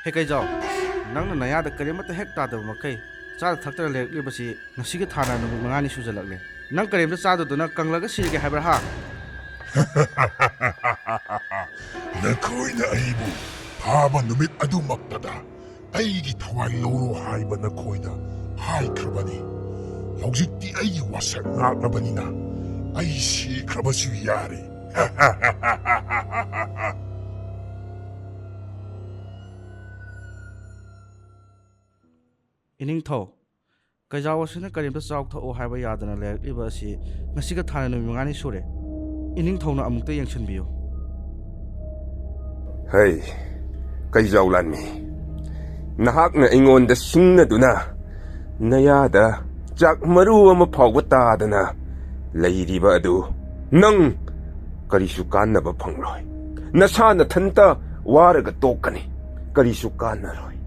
Hey Kaijao, nang na naya da karimata hek tadaba makai cha thaktar leklibasi ngasiga thana numit mangani sujalakle nang karimta chaduduna kanglaga sirge haibra ha Nakoina aibu thaba numit adumaktada aigi thawai loro haiba nakoina haikrabani hojikti aigi wasak ngaknabanina ai sikrabasu yare Ining tho Kaijao asina karimta chawk tho haiba yadana leklibasi ngasiga thana numit mangani sure Ining thona amukta yengchanbiyo Hey, Kaijao Lanmi. Nahakna ingonda singnaduna nayada jak maru ama phawba tadana leiriba adu nang karisu kannaba phangloi nasana thanta waraga tokani karisu kannaroi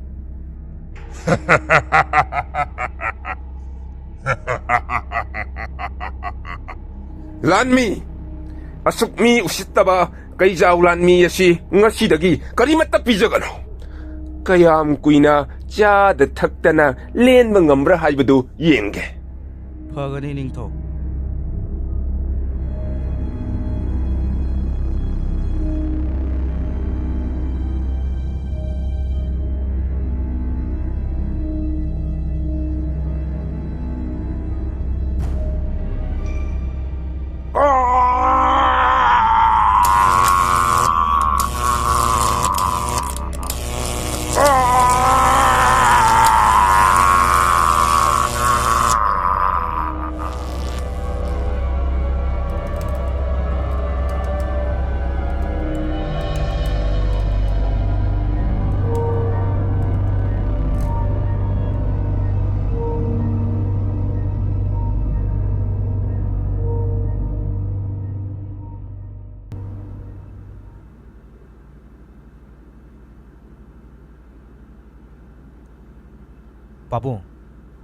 Lanmi asukmi usittaba Kaijao Lanmi asi ngasidagi karimata pijagano kayam kuina chada thaktana lenba ngamra haibadu yenge phagani ining tho Pabong,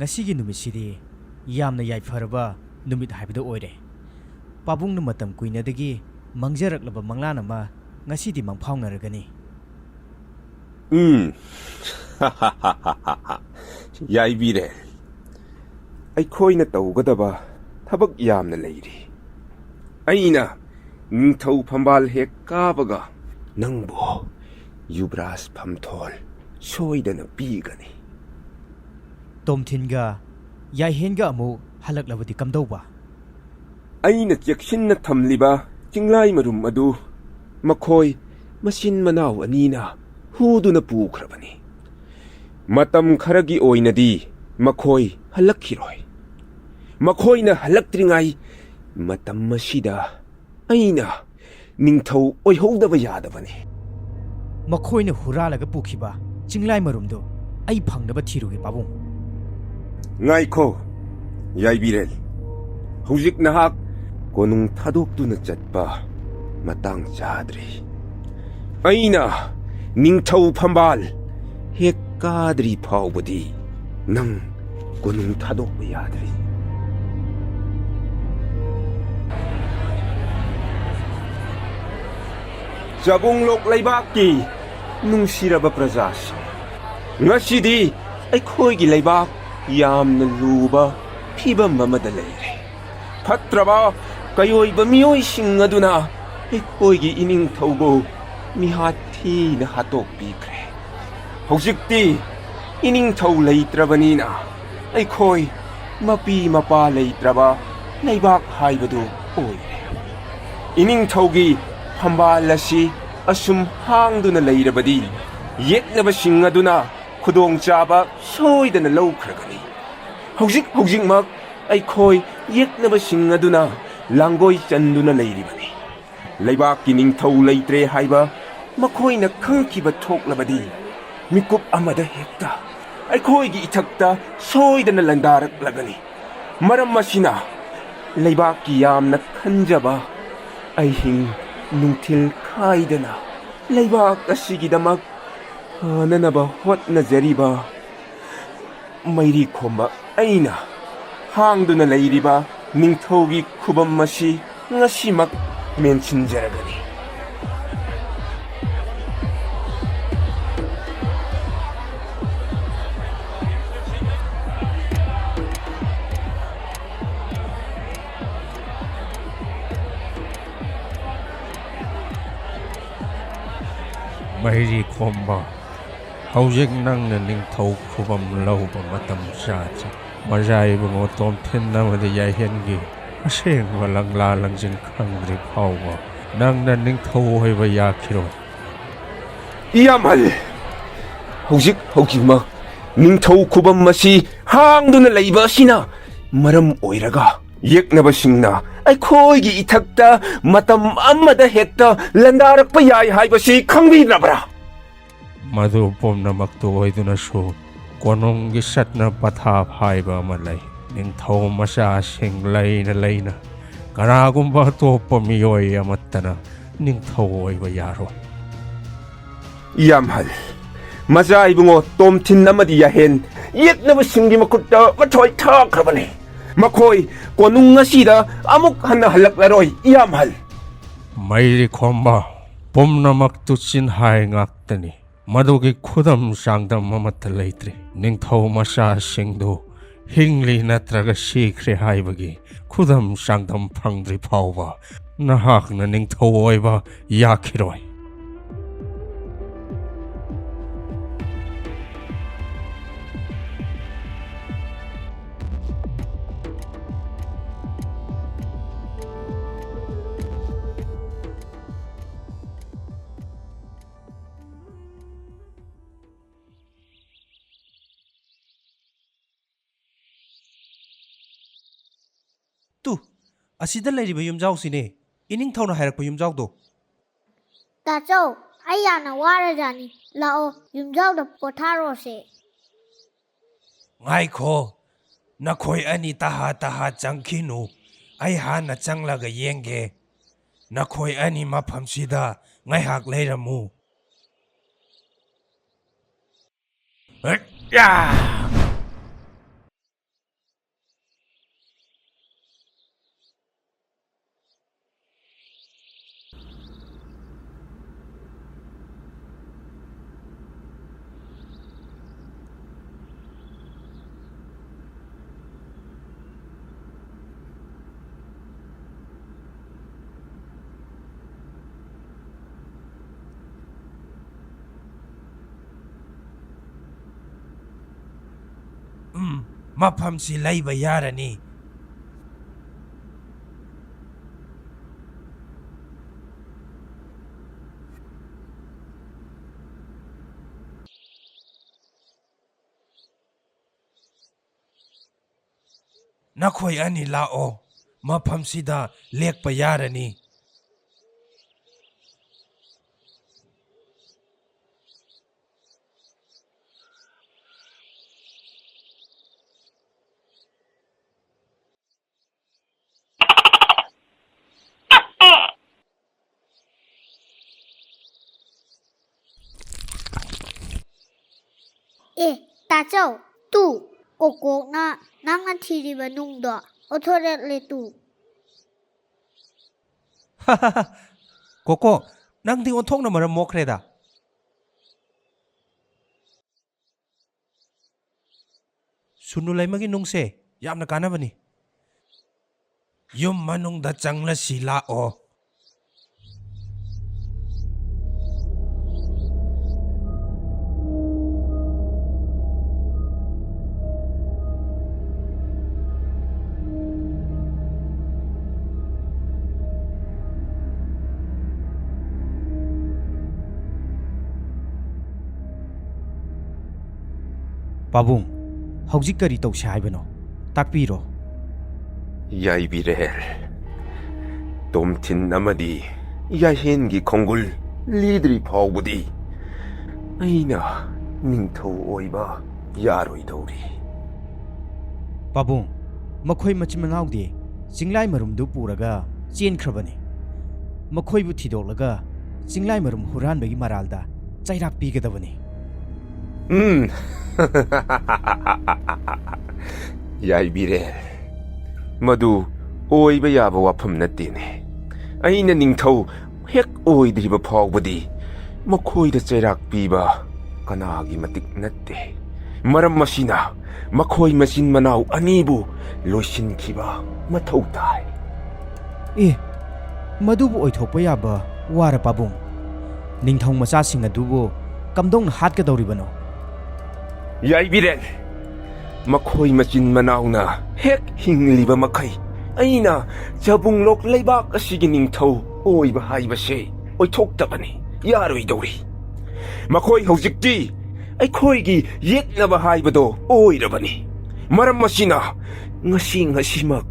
ngasigi numit sidi yamna yaifaraba numit haibada oire. Pabong na matam kuinadagi mangjaraklaba manglana ma ngasidi mangphawnaragani. Yaibire aikoina tawgadaba thabak yamna leiri aina ningthau phambal hek kabaga nangbo yubras phamthol soidana pigani Tomthinga yaihenga amu halaklabadi kamdauba. Aina cheksinna thamliba chinglai marum adu makhoi masin manaw anina huduna pukhrabani matam kharagi oinadi makhoi halakhiroi makhoina halaktringai matam masida aina ningthau oihodaba yadabani Makhoina huralaga pukhiba chinglai marumdo ai phangnaba thirugi Pabong. Ngaiko Yaibirel hujik nahak konung thadokduna chatpa matang chadri aina ningthau phambal hek kadri phawbadi nang konung thadokba yadri Jabonglok laibaki nungsiraba prajasi ngasidi aikhoigi laibak yamna luba phibam amada leire phatraba kayoiba miyoising aduna aikhoigi ining thaubo mihathi na hatok pikre hojikti ining thau leitrabanina aikhoi mapi mapa leitraba leibak haibadu oire ining thaugi phambal asi asum hangduna leirabadi yeknaba sing aduna khudong chaba soidana lawkhragani hojikmak aikhoi yeknaba sing aduna langoi chanduna leiribani leibak ki ningthau leitre haiba makhoina khangkiba thoklabadi mikup amada hekta aikhoi gi ithakta soidana landarak lagani maram masina leibak ki yamna khanjaba aihing nungthil khaidana leibak asigidamak hananaba hotnajariba mairi khomba aina hangduna leiriba ningthaugi khubam masi ngasimak mensinjaragani ꯃꯩꯔꯤ ꯈꯣꯝꯕ ꯍꯧꯖꯤꯛ ꯅꯪꯅ ꯅꯤꯡꯊꯧ ꯈꯨꯕꯝ ꯂꯧꯕ ꯃꯇꯝ ꯆꯥꯗ꯭ꯔꯤ ꯃꯖꯥꯏꯕꯨꯡꯉꯣ ꯇꯣꯝꯊꯤꯟ ꯑꯃꯗꯤ ꯌꯥꯏꯍꯦꯟꯒꯤ ꯑꯁꯦꯡꯕ ꯂꯪꯂꯥ ꯂꯪꯖꯤꯟ ꯈꯪꯗ꯭ꯔꯤ ꯐꯥꯎꯕ ꯅꯪꯅ ꯅꯤꯡꯊꯧ ꯑꯣꯏꯕ ꯌꯥꯈꯤꯔꯣꯏ ꯏꯌꯥꯝꯍꯜ ꯍꯧꯖꯤꯛꯃꯛ ꯅꯤꯡꯊꯧ ꯈꯨꯕꯝ ꯑꯁꯤ ꯍꯥꯡꯗꯨꯅ ꯂꯩꯕ ꯑꯁꯤꯅ ꯃꯔꯝ ꯑꯣꯏꯔꯒ ꯌꯦꯛꯅꯕꯁꯤꯡꯅ ꯑꯩꯈꯣꯏꯒꯤ ꯏꯊꯛꯇ ꯃꯇꯝ ꯑꯃꯗ ꯍꯦꯛꯇ ꯂꯟꯗꯥꯔꯛꯄ ꯌꯥꯏ ꯍꯥꯏꯕꯁꯤ ꯈꯪꯕꯤꯗ꯭ꯔꯕ꯭ꯔꯥ ꯃꯗꯨ ꯄꯨꯝꯅꯃꯛꯇꯨ ꯑꯣꯏꯗꯨꯅꯁꯨ ꯀꯣꯅꯨꯡꯒꯤ ꯆꯠꯅ ꯄꯊꯥꯞ ꯍꯥꯏꯕ ꯑꯃ ꯂꯩ ꯅꯤꯡꯊꯧ ꯃꯆꯥꯁꯤꯡ ꯂꯩꯅ ꯀꯅꯥꯒꯨꯝꯕ ꯑꯇꯣꯞꯄ ꯃꯤꯑꯣꯏ ꯑꯃꯠꯇꯅ ꯅꯤꯡꯊꯧ ꯑꯣꯏꯕ ꯌꯥꯔꯣꯏ ꯏꯌꯥꯝꯍꯜ ꯃꯆꯥ ꯏꯕꯨꯡꯉꯣ ꯇꯣꯝꯊꯤꯟ ꯑꯃꯗꯤ ꯌꯥꯍꯦꯟ ꯌꯦꯛꯅꯕꯁꯤꯡꯒꯤ ꯃꯈꯨꯠꯇ ꯃꯊꯣꯏ ꯊꯥꯈ꯭ꯔꯕꯅꯤ ꯃꯈꯣꯏ ꯀꯣꯅꯨꯡ ꯑꯁꯤꯗ ꯑꯃꯨꯛ ꯍꯟꯅ ꯍꯜꯂꯛꯂꯔꯣꯏ ꯏꯌꯥꯝꯍꯜ ꯃꯩꯔꯤ ꯈꯣꯝꯕ ꯄꯨꯝꯅꯃꯛꯇꯨ ꯆꯤꯟꯍꯥꯏ ꯉꯥꯛꯇꯅꯤ ꯃꯗꯨꯒꯤ ꯈꯨꯗꯝ ꯆꯥꯡꯗꯝ ꯑꯃꯠꯇ ꯂꯩꯇ꯭ꯔꯤ ꯅꯤꯡꯊꯧ ꯃꯆꯥꯁꯤꯡꯗꯨ ꯍꯤꯡꯂꯤ ꯅꯠꯇ꯭ꯔꯒ ꯁꯤꯈ꯭ꯔꯦ ꯍꯥꯏꯕꯒꯤ ꯈꯨꯗꯝ ꯆꯥꯡꯗꯝ ꯐꯪꯗ꯭ꯔꯤ ꯐꯥꯎꯕ ꯅꯍꯥꯛꯅ ꯅꯤꯡꯊꯧ ꯑꯣꯏꯕ ꯌꯥꯈꯤꯔꯣꯏ ꯇꯨ ꯑꯁꯤꯗ ꯂꯩꯔꯤꯕ ꯌꯨꯝꯖꯥꯎꯁꯤꯅꯦ ꯏꯅꯤꯡꯊꯧꯅ ꯍꯥꯏꯔꯛꯄ ꯌꯨꯝꯖꯥꯎꯗꯣ ꯇꯥꯆꯧ ꯑꯩ ꯌꯥꯝꯅ ꯋꯥꯔꯖꯥꯅꯤ ꯂꯥꯛꯑꯣ ꯌꯨꯝꯖꯥꯎꯗ ꯄꯣꯊꯥꯔꯣꯁꯦ ꯉꯥꯏꯈꯣ ꯅꯈꯣꯏ ꯑꯅꯤ ꯇꯍꯥ ꯆꯪꯈꯤꯅꯨ ꯑꯩ ꯍꯥꯟꯅ ꯆꯪꯂꯒ ꯌꯦꯡꯒꯦ ꯅꯈꯣꯏ ꯑꯅꯤ ꯃꯐꯝꯁꯤꯗ ꯉꯥꯏꯍꯥꯛ ꯂꯩꯔꯝꯃꯨ ꯃꯐꯝꯁꯤ ꯂꯩꯕ ꯌꯥꯔꯅꯤ ꯅꯈꯣꯏ ꯑꯅꯤ ꯂꯥꯛꯑꯣ ꯃꯐꯝꯁꯤꯗ ꯂꯦꯛꯄ ꯌꯥꯔꯅꯤ ꯇꯥꯆꯧ ꯇꯨ ꯀꯣꯀꯣꯛꯅ ꯅꯪꯅ ꯊꯤꯔꯤꯕ ꯅꯨꯡꯗꯣ ꯑꯣꯊꯣꯔꯛꯂꯦ ꯇꯨ ꯀꯣꯀꯣ ꯅꯪꯗꯤ ꯑꯣꯟꯊꯣꯛꯅ ꯃꯔꯝ ꯃꯣꯛꯈ꯭ꯔꯦꯗ ꯁꯨꯅꯨ ꯂꯩꯃꯒꯤ ꯅꯨꯡꯁꯦ ꯌꯥꯝꯅ ꯀꯥꯟꯅꯕꯅꯤ ꯌꯨꯝ ꯃꯅꯨꯡꯗ ꯆꯪꯂꯁꯤ ꯂꯥꯛꯑꯣ ꯄꯥꯕꯨꯡ ꯍꯧꯖꯤꯛ ꯀꯔꯤ ꯇꯧꯁꯦ ꯍꯥꯏꯕꯅꯣ ꯇꯥꯛꯄꯤꯔꯣ ꯌꯥꯏꯕꯤꯔꯦꯜ ꯇꯣꯝꯊꯤꯟ ꯑꯃꯗꯤ ꯌꯥꯏꯍꯦꯟꯒꯤ ꯈꯣꯡꯒꯨꯜ ꯂꯤꯗ꯭ꯔꯤ ꯐꯥꯎꯕꯗꯤ ꯑꯩꯅ ꯅꯤꯡꯊꯧ ꯑꯣꯏꯕ ꯌꯥꯔꯣꯏꯗꯧꯔꯤ ꯄꯥꯕꯨꯡ ꯃꯈꯣꯏ ꯃꯆꯤꯟ ꯃꯅꯥꯎꯗꯤ ꯆꯤꯡꯂꯥꯏ ꯃꯔꯨꯝꯗꯨ ꯄꯨꯔꯒ ꯆꯦꯟꯈ꯭ꯔꯕꯅꯤ ꯃꯈꯣꯏꯕꯨ ꯊꯤꯗꯣꯛꯂꯒ ꯆꯤꯡꯂꯥꯏ ꯃꯔꯨꯝ ꯍꯨꯔꯥꯟꯕꯒꯤ ꯃꯔꯥꯜꯗ ꯆꯩꯔꯥꯛ ꯄꯤꯒꯗꯕꯅꯤ ꯌꯥꯏꯕꯤꯔꯦꯜ ꯃꯗꯨ ꯑꯣꯏꯕ ꯌꯥꯕ ꯋꯥꯐꯝ ꯅꯠꯇꯦꯅꯦ ꯑꯩꯅ ꯅꯤꯡꯊꯧ ꯍꯦꯛ ꯑꯣꯏꯗ꯭ꯔꯤꯕ ꯐꯥꯎꯕꯗꯤ ꯃꯈꯣꯏꯗ ꯆꯩꯔꯥꯛ ꯄꯤꯕ ꯀꯅꯥꯒꯤ ꯃꯇꯤꯛ ꯅꯠꯇꯦ ꯃꯔꯝ ꯑꯁꯤꯅ ꯃꯈꯣꯏ ꯃꯆꯤꯟ ꯃꯅꯥꯎ ꯑꯅꯤꯕꯨ ꯂꯣꯏꯁꯤꯟꯈꯤꯕ ꯃꯊꯧ ꯇꯥꯏ ꯃꯗꯨꯕꯨ ꯑꯣꯏꯊꯣꯛꯄ ꯌꯥꯕ ꯋꯥꯔ ꯄꯥꯕꯨꯡ ꯅꯤꯡꯊꯧ ꯃꯆꯥꯁꯤꯡ ꯑꯗꯨꯕꯨ ꯀꯝꯗꯧꯅ ꯍꯥꯠꯀꯗꯧꯔꯤꯕꯅꯣ? ꯌꯥꯏꯕꯤꯔꯦꯟ, ꯃꯈꯣꯏ ꯃꯆꯤꯟ ꯃꯅꯥꯎꯅ ꯍꯦꯛ ꯍꯤꯡꯂꯤꯕ ꯃꯈꯩ ꯑꯩꯅ ꯖꯕꯨꯡꯂꯣꯛ ꯂꯩꯕꯥꯛ ꯑꯁꯤꯒꯤ ꯅꯤꯡꯊꯧ ꯑꯣꯏꯕ ꯍꯥꯏꯕꯁꯦ ꯑꯣꯏꯊꯣꯛꯇꯕꯅꯤ, ꯌꯥꯔꯣꯏꯗꯧꯔꯤ꯫ ꯃꯈꯣꯏ ꯍꯧꯖꯤꯛꯇꯤ ꯑꯩꯈꯣꯏꯒꯤ ꯌꯦꯛꯅꯕ ꯍꯥꯏꯕꯗꯣ ꯑꯣꯏꯔꯕꯅꯤ꯫ ꯃꯔꯝ ꯑꯁꯤꯅ ꯉꯁꯤꯃꯛ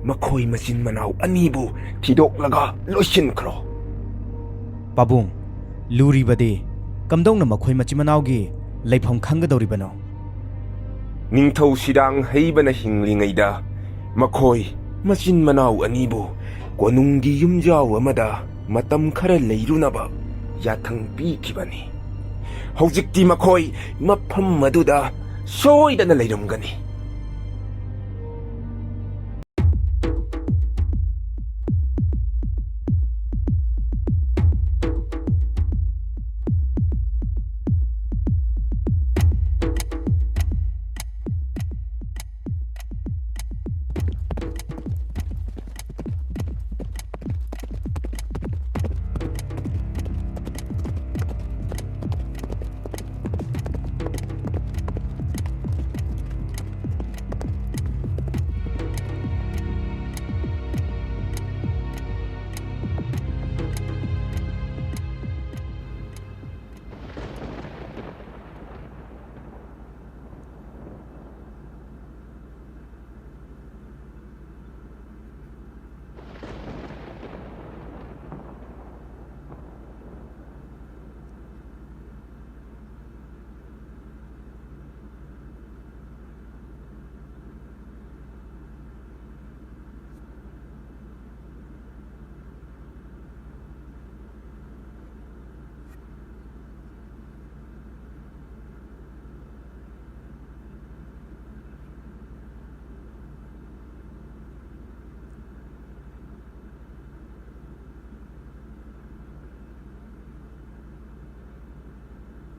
ꯃꯈꯣꯏ ꯃꯆꯤꯟ ꯃꯅꯥꯎ ꯑꯅꯤꯕꯨ ꯊꯤꯗꯣꯛꯂꯒ ꯂꯣꯏꯁꯤꯟꯈ꯭ꯔꯣ꯫ ꯄꯥꯕꯨꯡ, ꯂꯨꯔꯤꯕꯗꯤ ꯀꯝꯗꯧꯅ ꯃꯈꯣꯏ ꯃꯆꯤꯟ ꯃꯅꯥꯎꯒꯤ ꯂꯩꯐꯝ ꯈꯪꯒꯗꯧꯔꯤꯕꯅꯣ? ꯅꯤꯡꯊꯧ ꯁꯤꯗꯥꯡ ꯍꯩꯕꯅ ꯍꯤꯡꯂꯤꯉꯩꯗ ꯃꯈꯣꯏ ꯃꯆꯤꯟ ꯃꯅꯥꯎ ꯑꯅꯤꯕꯨ ꯀꯣꯅꯨꯡꯒꯤ ꯌꯨꯝꯖꯥꯎ ꯑꯃꯗ ꯃꯇꯝ ꯈꯔ ꯂꯩꯔꯨꯅꯕ ꯌꯥꯊꯪ ꯄꯤꯈꯤꯕꯅꯤ꯫ ꯍꯧꯖꯤꯛꯇꯤ ꯃꯈꯣꯏ ꯃꯐꯝ ꯑꯗꯨꯗ ꯁꯣꯏꯗꯅ ꯂꯩꯔꯝꯒꯅꯤ꯫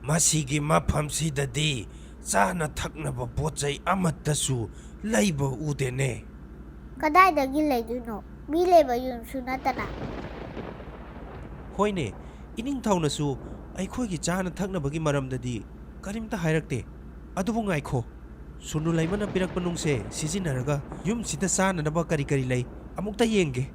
ꯃꯁꯤꯒꯤ ꯃꯐꯝꯁꯤꯗꯗꯤ ꯆꯥꯅ ꯊꯛꯅꯕ ꯄꯣꯠꯆꯩ ꯑꯃꯠꯇꯁꯨ ꯂꯩꯕ ꯎꯗꯦꯅꯦ꯫ ꯀꯗꯥꯏꯗꯒꯤ ꯂꯩꯗꯣꯏꯅꯣ? ꯃꯤ ꯂꯩꯕ ꯌꯨꯝꯁꯨ ꯅꯠꯇꯅ꯫ ꯍꯣꯏꯅꯦ, ꯏꯅꯤꯡꯊꯧꯅꯁꯨ ꯑꯩꯈꯣꯏꯒꯤ ꯆꯥꯅ ꯊꯛꯅꯕꯒꯤ ꯃꯔꯝꯗꯗꯤ ꯀꯔꯤꯝꯇ ꯍꯥꯏꯔꯛꯇꯦ꯫ ꯑꯗꯨꯕꯨ ꯉꯥꯏꯈꯣ, ꯁꯨꯅꯨ ꯂꯩꯃꯅ ꯄꯤꯔꯛꯄ ꯅꯨꯡꯁꯦ ꯁꯤꯖꯤꯟꯅꯔꯒ ꯌꯨꯝꯁꯤꯗ ꯆꯥꯅꯅꯕ ꯀꯔꯤ ꯀꯔꯤ ꯂꯩ ꯑꯃꯨꯛꯇ ꯌꯦꯡꯒꯦ꯫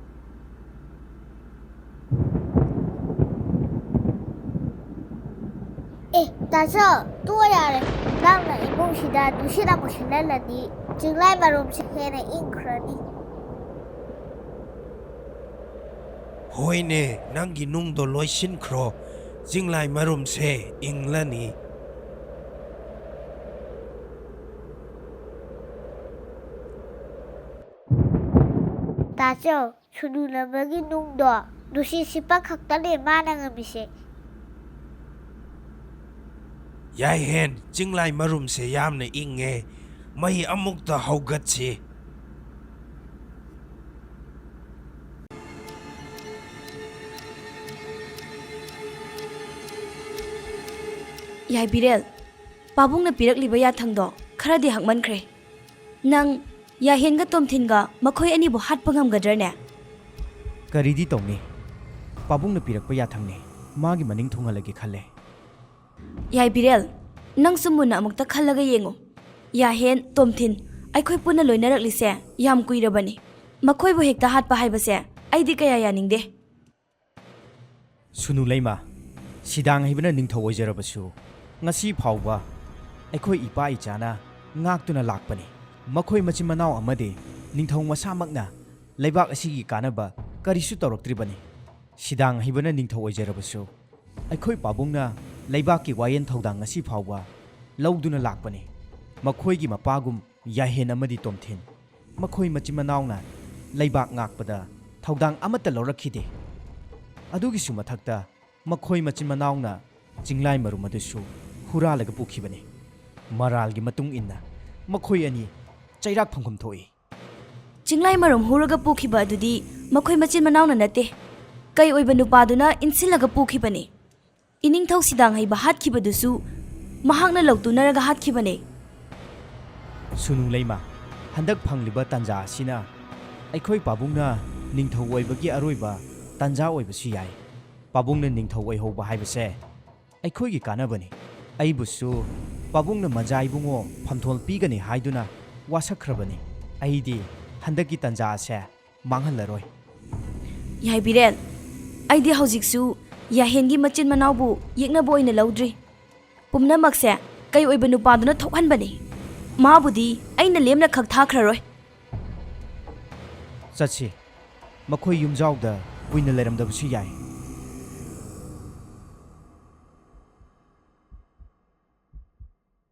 ꯇꯥꯆꯧ, ꯇꯣꯛꯑꯣ ꯌꯥꯔꯦ꯫ ꯅꯪꯅ ꯏꯃꯨꯡꯁꯤꯗ ꯅꯨꯡꯁꯤꯠ ꯑꯃꯨꯛ ꯁꯤꯠꯍꯜꯂꯗꯤ ꯆꯤꯡꯂꯥꯏ ꯃꯔꯨꯝꯁꯦ ꯍꯦꯟꯅ ꯏꯪꯈ꯭ꯔꯅꯤ꯫ ꯍꯣꯏꯅꯦ, ꯅꯪꯒꯤ ꯅꯨꯡꯗꯣ ꯂꯣꯏꯁꯤꯟꯈ꯭ꯔꯣ, ꯆꯤꯡꯂꯥꯏ ꯃꯔꯨꯝꯁꯦ ꯏꯪꯂꯅꯤ꯫ ꯇꯥꯆꯧ, ꯁꯨꯅꯨ ꯂꯩꯃꯒꯤ ꯅꯨꯡꯗꯣ ꯅꯨꯡꯁꯤꯠ ꯁꯤꯠꯄ ꯈꯛꯇꯅꯦ ꯃꯥꯅ ꯉꯝꯃꯤꯁꯦ꯫ ꯌꯥꯏꯍꯦꯟ, ꯆꯤꯡꯂꯥꯏ ꯃꯔꯨꯝꯁꯦ ꯌꯥꯝꯅ ꯏꯪꯉꯦ, ꯃꯩ ꯑꯃꯨꯛꯇ ꯍꯧꯒꯠꯁꯤ꯫ ꯌꯥꯏꯕꯤꯔꯦꯜ, ꯄꯥꯕꯨꯡꯅ ꯄꯤꯔꯛꯂꯤꯕ ꯌꯥꯊꯪꯗꯣ ꯈꯔꯗꯤ ꯍꯛꯃꯟꯈ꯭ꯔꯦ꯫ ꯅꯪ ꯌꯥꯍꯦꯟꯒ ꯇꯣꯝꯊꯤꯟꯒ ꯃꯈꯣꯏ ꯑꯅꯤꯕꯨ ꯍꯥꯠꯄ ꯉꯝꯒꯗ꯭ꯔꯅꯦ? ꯀꯔꯤꯗꯤ ꯇꯧꯅꯤ? ꯄꯥꯕꯨꯡꯅ ꯄꯤꯔꯛꯄ ꯌꯥꯊꯪꯅꯤ, ꯃꯥꯒꯤ ꯃꯅꯤꯡ ꯊꯨꯡꯍꯜꯂꯒꯦ ꯈꯜꯂꯦ꯫ ꯌꯥꯏꯕꯤꯔꯦꯜ, ꯅꯪꯁꯨ ꯃꯨꯟꯅ ꯑꯃꯨꯛꯇ ꯈꯜꯂꯒ ꯌꯦꯡꯉꯨ꯫ ꯌꯥꯍꯦꯟ, ꯇꯣꯝꯊꯤꯟ, ꯑꯩꯈꯣꯏ ꯄꯨꯟꯅ ꯂꯣꯏꯅꯔꯛꯂꯤꯁꯦ ꯌꯥꯝ ꯀꯨꯏꯔꯕꯅꯤ꯫ ꯃꯈꯣꯏꯕꯨ ꯍꯦꯛꯇ ꯍꯥꯠꯄ ꯍꯥꯏꯕꯁꯦ ꯑꯩꯗꯤ ꯀꯌꯥ ꯌꯥꯅꯤꯡꯗꯦ꯫ ꯁꯨꯅꯨ ꯂꯩꯃ, ꯁꯤꯗꯥꯡ ꯍꯩꯕꯅ ꯅꯤꯡꯊꯧ ꯑꯣꯏꯖꯔꯕꯁꯨ ꯉꯁꯤ ꯐꯥꯎꯕ ꯑꯩꯈꯣꯏ ꯏꯄꯥ ꯏꯆꯥꯅ ꯉꯥꯛꯇꯨꯅ ꯂꯥꯛꯄꯅꯤ꯫ ꯃꯈꯣꯏ ꯃꯆꯤꯟ ꯃꯅꯥꯎ ꯑꯃꯗꯤ ꯅꯤꯡꯊꯧ ꯃꯁꯥꯃꯛꯅ ꯂꯩꯕꯥꯛ ꯑꯁꯤꯒꯤ ꯀꯥꯟꯅꯕ ꯀꯔꯤꯁꯨ ꯇꯧꯔꯛꯇ꯭ꯔꯤꯕꯅꯤ꯫ ꯁꯤꯗꯥꯡ ꯍꯩꯕꯅ ꯅꯤꯡꯊꯧ ꯑꯣꯏꯖꯔꯕꯁꯨ ꯑꯩꯈꯣꯏ ꯄꯥꯕꯨꯡꯅ ꯂꯩꯕꯥꯛꯀꯤ ꯋꯥꯌꯦꯜ ꯊꯧꯗꯥꯡ ꯉꯁꯤ ꯐꯥꯎꯕ ꯂꯧꯗꯨꯅ ꯂꯥꯛꯄꯅꯤ꯫ ꯃꯈꯣꯏꯒꯤ ꯃꯄꯥꯒꯨꯝ ꯌꯥꯍꯦꯟ ꯑꯃꯗꯤ ꯇꯣꯝꯊꯤꯟ, ꯃꯈꯣꯏ ꯃꯆꯤꯟ ꯃꯅꯥꯎꯅ ꯂꯩꯕꯥꯛ ꯉꯥꯛꯄꯗ ꯊꯧꯗꯥꯡ ꯑꯃꯠꯇ ꯂꯧꯔꯛꯈꯤꯗꯦ꯫ ꯑꯗꯨꯒꯤꯁꯨ ꯃꯊꯛꯇ ꯃꯈꯣꯏ ꯃꯆꯤꯟ ꯃꯅꯥꯎꯅ ꯆꯤꯡꯂꯥꯏ ꯃꯔꯨꯝ ꯑꯗꯨꯁꯨ ꯍꯨꯔꯥꯜꯂꯒ ꯄꯨꯈꯤꯕꯅꯤ꯫ ꯃꯔꯥꯜꯒꯤ ꯃꯇꯨꯡ ꯏꯟꯅ ꯃꯈꯣꯏ ꯑꯅꯤ ꯆꯩꯔꯥꯛ ꯐꯪꯐꯝ ꯊꯣꯛꯏ꯫ ꯆꯤꯡꯂꯥꯏ ꯃꯔꯨꯝ ꯍꯨꯔꯒ ꯄꯨꯈꯤꯕ ꯑꯗꯨꯗꯤ ꯃꯈꯣꯏ ꯃꯆꯤꯟ ꯃꯅꯥꯎꯅ ꯅꯠꯇꯦ, ꯀꯩ ꯑꯣꯏꯕ ꯅꯨꯄꯥꯗꯨꯅ ꯏꯟꯁꯤꯜꯂꯒ ꯄꯨꯈꯤꯕꯅꯤ꯫ ꯏꯅꯤꯡꯊꯧ ꯁꯤꯗꯥꯡ ꯍꯩꯕ ꯍꯥꯠꯈꯤꯕꯗꯨꯁꯨ ꯃꯍꯥꯛꯅ ꯂꯧꯇꯨꯅꯔꯒ ꯍꯥꯠꯈꯤꯕꯅꯤ꯫ ꯁꯨꯅꯨ ꯂꯩꯃ, ꯍꯟꯗꯛ ꯐꯪꯂꯤꯕ ꯇꯥꯟꯖꯥ ꯑꯁꯤꯅ ꯑꯩꯈꯣꯏ ꯄꯥꯕꯨꯡꯅ ꯅꯤꯡꯊꯧ ꯑꯣꯏꯕꯒꯤ ꯑꯔꯣꯏꯕ ꯇꯥꯟꯖꯥ ꯑꯣꯏꯕꯁꯨ ꯌꯥꯏ꯫ ꯄꯥꯕꯨꯡꯅ ꯅꯤꯡꯊꯧ ꯑꯣꯏꯍꯧꯕ ꯍꯥꯏꯕꯁꯦ ꯑꯩꯈꯣꯏꯒꯤ ꯀꯥꯟꯅꯕꯅꯤ ꯑꯩꯕꯨꯁꯨ ꯄꯥꯕꯨꯡꯅ ꯃꯖꯥ ꯏꯕꯨꯡꯉꯣ ꯐꯝꯊꯣꯜ ꯄꯤꯒꯅꯤ ꯍꯥꯏꯗꯨꯅ ꯋꯥꯁꯛꯈ꯭ꯔꯕꯅꯤ ꯑꯩꯗꯤ ꯍꯟꯗꯛꯀꯤ ꯇꯟꯖꯥ ꯑꯁꯦ ꯃꯥꯡꯍꯜꯂꯔꯣꯏ ꯌꯥꯏꯕꯤꯔꯦꯟ ꯑꯩꯗꯤ ꯍꯧꯖꯤꯛꯁꯨ ꯌꯥꯍꯦꯟꯒꯤ ꯃꯆꯤꯟ ꯃꯅꯥꯎꯕꯨ ꯌꯦꯛꯅꯕ ꯑꯣꯏꯅ ꯂꯧꯗ꯭ꯔꯤ ꯄꯨꯝꯅꯃꯛꯁꯦ ꯀꯩ ꯑꯣꯏꯕ ꯅꯨꯄꯥꯗꯨꯅ ꯊꯣꯛꯍꯟꯕꯅꯤ ꯃꯥꯕꯨꯗꯤ ꯑꯩꯅ ꯂꯦꯝꯅ ꯈꯛ ꯊꯥꯈ꯭ꯔꯔꯣꯏ ꯆꯠꯁꯤ ꯃꯈꯣꯏ ꯌꯨꯝꯖꯥꯎꯗ ꯀꯨꯏꯅ ꯂꯩꯔꯝꯗꯕꯁꯨ ꯌꯥꯏ